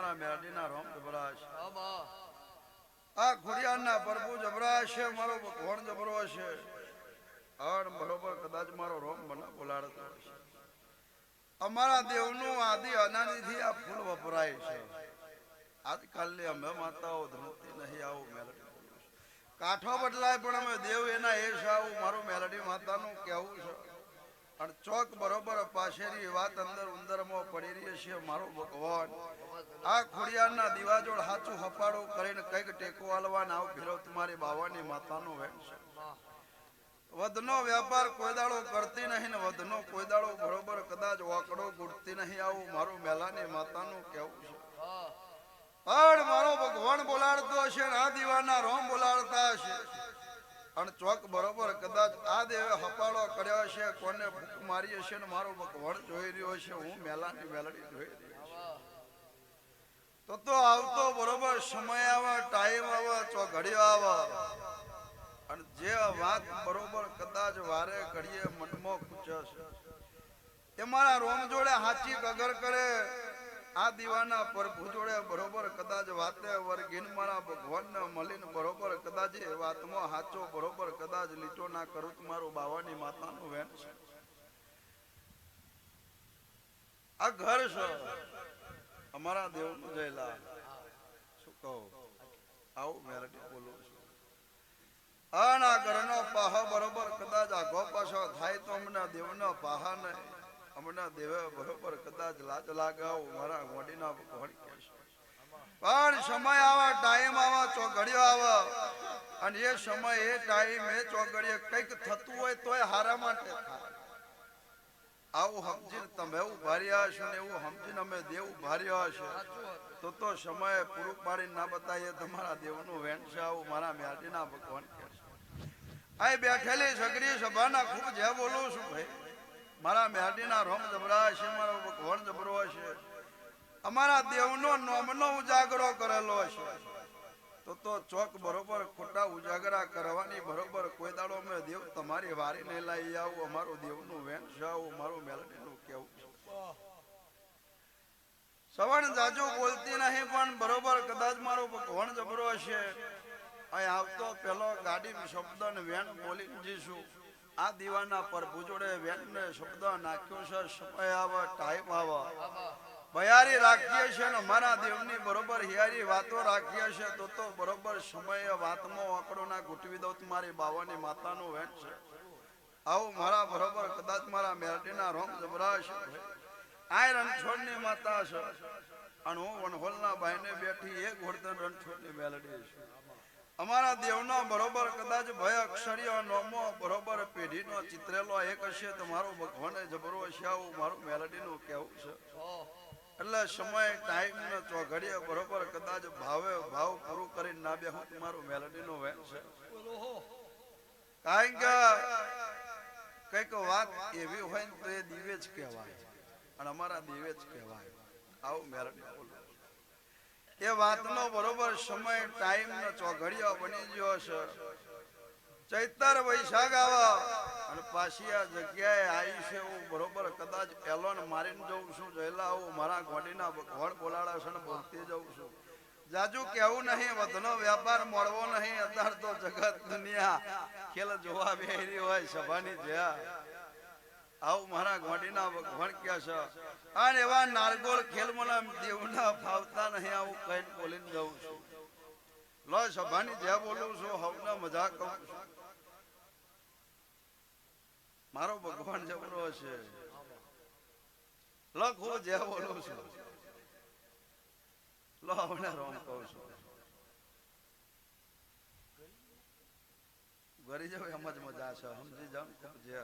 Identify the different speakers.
Speaker 1: મારા મેરડીના રોમ જબરાશ આ ખોડિયારના પ્રભુ જબરાશ છે મારો ભગવાન જબરો છે અણ બરોબર કદાચ મારો રોમ મને બોલાડતો હશે અમારા દેવનું આદિ અનાદિથી આ ફૂલ વપરાય છે આજકાલની અમે માતાઓ ધરતી નહીં આવું મેલડી કાઠો બદલાય પણ અમે દેવ એના એ છે આવું મારું મેલડી માતાનું કહેવું છે અને ચોક બરોબર પાછેની વાત અંદર ઉંદરમાં પડી રહી છે મારો ભગવાન આ ખોડિયારના દીવાજોડ હાચું હપાડું કરીને કઈક ટેકો આલવાને આવ ભીરો તમારી બાવાની માતાનું વેણ છે વધનો વ્યાપાર કોઈ દાડો કરતી નહીં ને વધનો કોઈ દાડો બરોબર કદાચ વાકડો ગુડતી નહીં આવું મારું મેલાની માતાનું કહેવું છે પણ મારો ભગવાન બોલાડતો હશે ને આ દીવાના રોમ બોલાડતા હશે અને ચોક બરોબર કદાચ આ દેવે હપાળો કર્યો હશે કોને ભૂખ મારી હશે ને મારો ભગવાન જોઈ રહ્યો છે હું મેલાની મેલડી જોઈ રહ્યો તો આવતો બરોબર સમય આવે ટાઈમ આવે ચો ઘડીઓ આવે અને જે વાત બરોબર કદાચ વારે ઘડીએ મનમાં ખૂચશે એ મારા રોમ જોડે હાચી કગર કરે આ દીવાના પ્રભુ જોડે બરોબર કદાચ વાતે વર્ગીન મારા ભગવાનને મળીને બરોબર કદાચ એ વાતમાં હાચો બરોબર કદાચ લીટો ના કરું તો મારું બાવાની માતાનું વેણ છે આ ઘર છે અમારા દેવનું જયલા શું કહું આવું મેરડી બોલું છું આના ઘરનો પાહો બરોબર કદાચ આગો પાછો થાય તો અમને દેવનો પાહા નહીં અમને દેવે બરોબર કદાચ લાજ લાગાવ મારા ગોડીના ભગવાન કહેશે પણ સમય આવા ટાઈમ આવા ચોઘડીઓ આવા અને એ સમય એ ટાઈમ એ ચોઘડીએ કઈક થતું હોય તોય હારા માટે થાય આવું સમજીને તમે ઉભા રહ્યા છો ને એવું સમજીને અમે દેવ ઉભા રહ્યા છે તો સમય પૂરું પાડીને ના બતાવીએ તમારા દેવનું વેણ છે આવું મારા મેરડીના ભગવાન કહેશે અહીં બેઠેલી સગરી સભાના ખૂબ જે બોલું છું ભાઈ મારા મેરડીના રોમ જબરા છે મારો ભગવાન જબરો છે અમારા દેવનો નોમનો ઉજાગરો કરેલો છે તો ચોક બરોબર ખોટા ઉજાગરા કરવાની બરોબર કોઈ દાડો અમે દેવ તમારી વારી નહીં લાવી આવું અમારું દેવનું વેણ છે આવું મારું મેલડીનું કેવું છે સવણ જાજુ બોલતી નહીં પણ બરોબર કદાચ મારો ભગવાન જબરો છે અહીં આવતો પેલો ગાડી શબ્દ ને વેણ બોલી જઈશું આ દીવાના પ્રભુ જોડે વેણ ને શબ્દ નાખ્યો છે સમય આવે ટાઈમ આવે ભયારી રાખીએ છે ને મારા દેવની બરોબર હિયારી વાતો રાખીએ છે તો બરોબર સમય વાતમાં આંકડો ના ગૂંટવી દઉં મારી બાવાની માતાનું વેણ છે આવું મારા બરોબર કદાચ મારા મેરડીના રોમ જબરા છે આ રણછોડની માતા છે અને હું વનહોલના ભાઈને બેઠી એક વર્તન રણછોડની મેલડી છે અમારા દેવનો બરોબર કદાચ ભય અક્ષરીય નોમો બરોબર પેઢીનો ચિત્રેલો એક હશે તો મારો ભગવાને જબરો હશે આવું મારું મેલડીનું કહેવું છે એટલે સમય ટાઈમ ને ચોઘડીએ બરોબર કદાચ ભાવે ભાવ પૂરું કરીને ના બે હું મારું મેલડીનું વેણ છે કારણ કે કઈક વાત એવી હોય ને તો એ દિવ્ય જ કહેવાય અને અમારા દિવ્ય જ કહેવાય આવું મેલડી બોલું એ વાતનો બરોબર સમય ટાઈમ ને ચોઘડીઓ બની ગયો છે ચૈતર વૈશાખ આવા અને પાછી આ જગ્યાએ આવી છે એવું બરોબર કદાચ એલોન મારીને જઉં છું જયલા આવું મારા ગોડીના ભગવાન બોલાડા છે ને બોલતી જઉં છું જાજુ કેવું નહીં વધનો વ્યાપાર મળવો નહીં અત્યારે તો જગત દુનિયા ખેલ જોવા બેહરી હોય સભાની જ્યાં આવું મારા ગોડીના ભગવાન કે છે અને એવા નારગોળ ખેલ મને દેવના ફાવતા નહીં આવું કહીને બોલીને જઉં છું લો સભાની જ્યાં બોલું છું હવને મજા કહું છું મારો ભગવાન જબરો છે લો હું જે બોલું છું લો હવને રોમ કહું છું ગરી જાવ એમ જ મજા છે સમજી જાવ ખૂબ જે